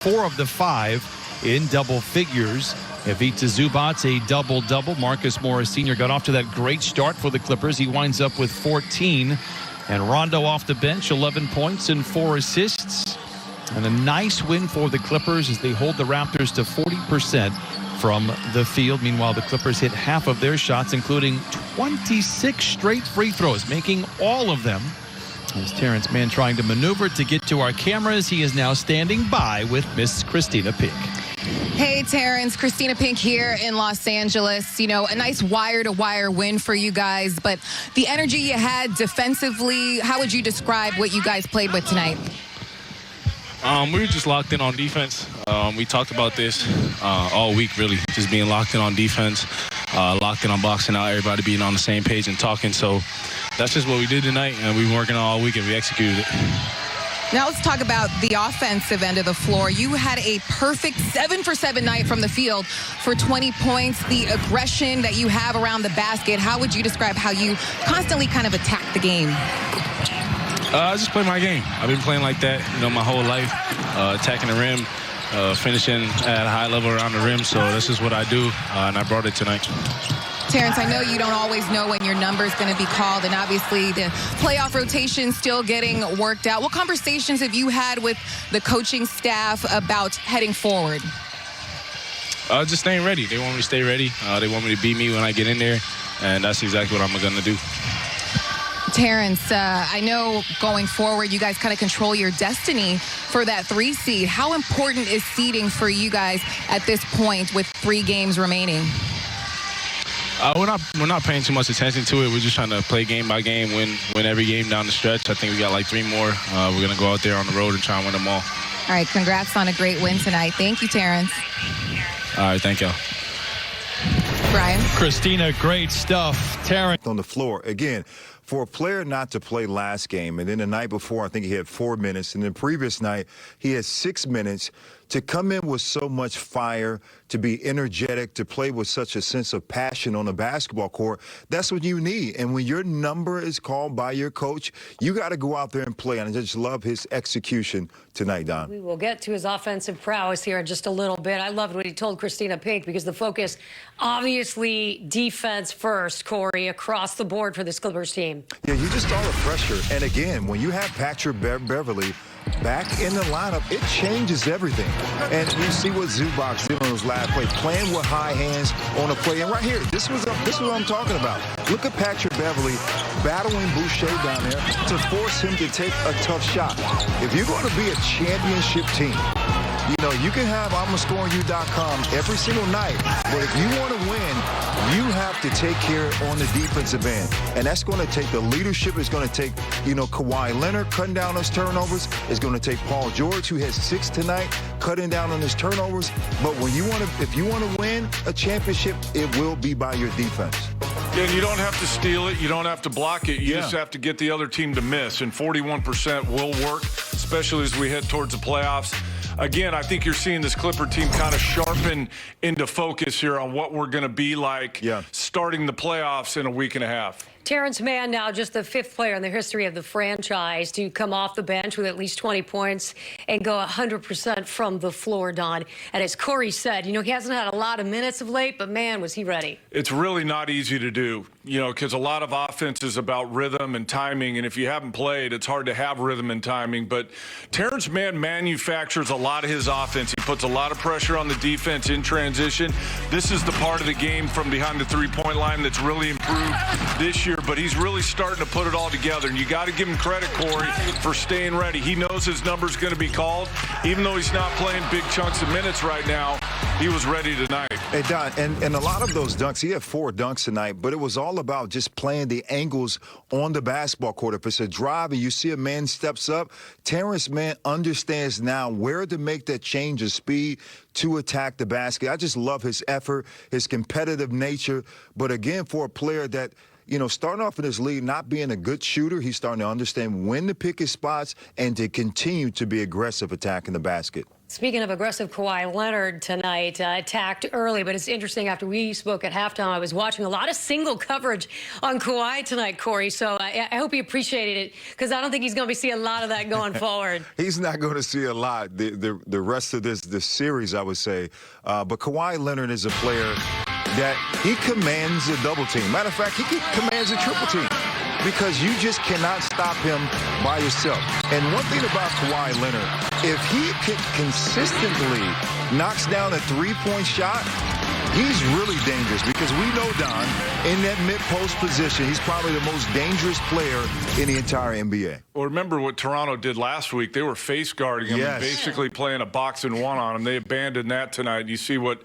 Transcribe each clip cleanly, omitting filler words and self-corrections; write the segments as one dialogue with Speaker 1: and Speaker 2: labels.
Speaker 1: 4 of the 5 in double figures. Ivica Zubac's a double-double. Marcus Morris Sr. got off to that great start for the Clippers. He winds up with 14. And Rondo off the bench, 11 points and 4 assists. And a nice win for the Clippers as they hold the Raptors to 40% from the field. Meanwhile, the Clippers hit half of their shots, including 26 straight free throws, making all of them. As Terrence Mann trying to maneuver to get to our cameras, he is now standing by with Miss Christina Pink.
Speaker 2: Hey, Terrence. Christina Pink here in Los Angeles. You know, a nice wire-to-wire win for you guys, but the energy you had defensively, how would you describe what you guys played with tonight?
Speaker 3: We were just locked in on defense. We talked about this all week, really, just being locked in on defense, locked in on boxing out, everybody being on the same page and talking. So that's just what we did tonight, and we've been working on all week, and we executed it.
Speaker 2: Now let's talk about the offensive end of the floor. You had a perfect 7-for-7 night from the field for 20 points. The aggression that you have around the basket, how would you describe how you constantly kind of attack the game?
Speaker 3: I just play my game. I've been playing like that, my whole life, attacking the rim, finishing at a high level around the rim. So this is what I do, and I brought it tonight.
Speaker 2: Terrence, I know you don't always know when your number is going to be called, and obviously the playoff rotation still getting worked out. What conversations have you had with the coaching staff about heading forward?
Speaker 3: Just staying ready. They want me to stay ready. They want me to beat me when I get in there, and that's exactly what I'm going to do.
Speaker 2: Terrence, I know going forward you guys kind of control your destiny for that 3 seed. How important is seeding for you guys at this point with 3 games remaining?
Speaker 3: We're not paying too much attention to it. We're just trying to play game by game, win every game down the stretch. I think we got like 3 more. We're going to go out there on the road and try and win them all.
Speaker 2: All right, congrats on a great win tonight. Thank you, Terrence.
Speaker 3: All right, thank you.
Speaker 2: Brian.
Speaker 1: Christina, great stuff. Terrence.
Speaker 4: On the floor, again, for a player not to play last game, and then the night before, I think he had 4 minutes, and the previous night, he had 6 minutes, to come in with so much fire, to be energetic, to play with such a sense of passion on the basketball court, that's what you need. And when your number is called by your coach, you got to go out there and play. And I just love his execution tonight, Don.
Speaker 5: We will get to his offensive prowess here in just a little bit. I loved what he told Christina Pink, because the focus, obviously, defense first, Corey, across the board for this Clippers team.
Speaker 4: Yeah, you just saw the pressure. And again, when you have Patrick Beverley back in the lineup, it changes everything. And you see what Zubac did on his last play, playing with high hands on a play. And right here, this is what I'm talking about. Look at Patrick Beverley battling Boucher down there to force him to take a tough shot. If you're going to be a championship team, you can have I'mAScoreYou.com every single night, but if you want to win, you have to take care on the defensive end. And that's going to take the leadership. It's going to take, Kawhi Leonard cutting down those turnovers. It's going to take Paul George, who has 6 tonight, cutting down on his turnovers. But when if you want to win a championship, it will be by your defense.
Speaker 6: Yeah, and you don't have to steal it. You don't have to block it. You just have to get the other team to miss. And 41% will work, especially as we head towards the playoffs. Again, I think you're seeing this Clipper team kind of sharpen into focus here on what we're going to be like starting the playoffs in a week and a half.
Speaker 5: Terrence Mann, now just the 5th player in the history of the franchise to come off the bench with at least 20 points and go 100% from the floor, Don. And as Corey said, he hasn't had a lot of minutes of late, but man, was he ready.
Speaker 6: It's really not easy to do, because a lot of offense is about rhythm and timing. And if you haven't played, it's hard to have rhythm and timing. But Terrence Mann manufactures a lot of his offense. He puts a lot of pressure on the defense in transition. This is the part of the game from behind the three-point line that's really improved this year. But he's really starting to put it all together. And you got to give him credit, Corey, for staying ready. He knows his number's going to be called. Even though he's not playing big chunks of minutes right now, he was ready tonight.
Speaker 4: Hey, Don, and a lot of those dunks, he had 4 dunks tonight, but it was all about just playing the angles on the basketball court. If it's a drive and you see a man steps up, Terrence Mann understands now where to make that change of speed to attack the basket. I just love his effort, his competitive nature. But again, for a player that, starting off in this league, not being a good shooter, he's starting to understand when to pick his spots and to continue to be aggressive attacking the basket.
Speaker 5: Speaking of aggressive, Kawhi Leonard tonight attacked early, but it's interesting. After we spoke at halftime, I was watching a lot of single coverage on Kawhi tonight, Corey. So I hope he appreciated it, because I don't think he's going to be seeing a lot of that going forward.
Speaker 4: He's not going to see a lot the rest of this series, I would say. But Kawhi Leonard is a player that he commands a double team. Matter of fact, he commands a triple team, because you just cannot stop him by yourself. And one thing about Kawhi Leonard, if he consistently knocks down a three-point shot, he's really dangerous, because we know, Don, in that mid-post position, he's probably the most dangerous player in the entire NBA.
Speaker 6: Well, remember what Toronto did last week? They were face guarding him and basically playing a box-and-one on him. They abandoned that tonight. You see what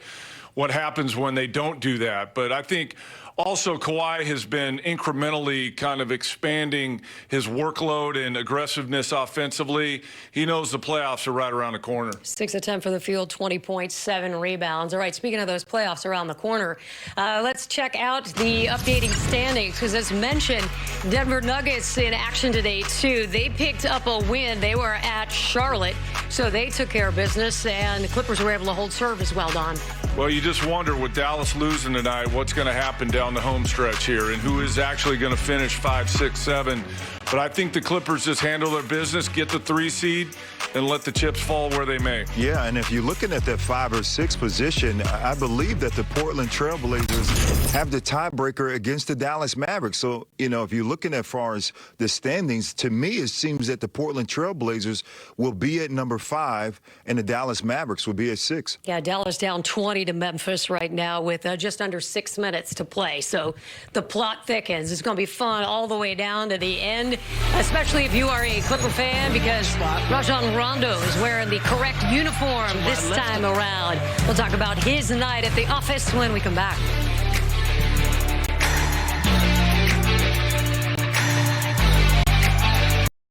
Speaker 6: happens when they don't do that. But I think also Kawhi has been incrementally kind of expanding his workload and aggressiveness offensively. He knows the playoffs are right around the corner.
Speaker 5: 6 of 10 for the field, 20 points, 7 rebounds. All right, speaking of those playoffs around the corner, let's check out the updating standings, because as mentioned, Denver Nuggets in action today too. They picked up a win. They were at Charlotte, so they took care of business, and the Clippers were able to hold serve as well, Don.
Speaker 6: Well, you just wonder, with Dallas losing tonight, what's going to happen down the home stretch here, and who is actually going to finish 5, 6, 7. But I think the Clippers just handle their business, get the 3 seed, and let the chips fall where they may.
Speaker 4: Yeah, and if you're looking at that 5 or 6 position, I believe that the Portland Trailblazers have the tiebreaker against the Dallas Mavericks. So, you know, if you're looking as far as the standings, to me it seems that the Portland Trailblazers will be at number 5 and the Dallas Mavericks will be at 6.
Speaker 5: Yeah, Dallas down 20 to Memphis right now with just under 6 minutes to play. So the plot thickens. It's going to be fun all the way down to the end, especially if you are a Clipper fan, because Rajon Rondo is wearing the correct uniform this time around. We'll talk about his night at the office when we come back.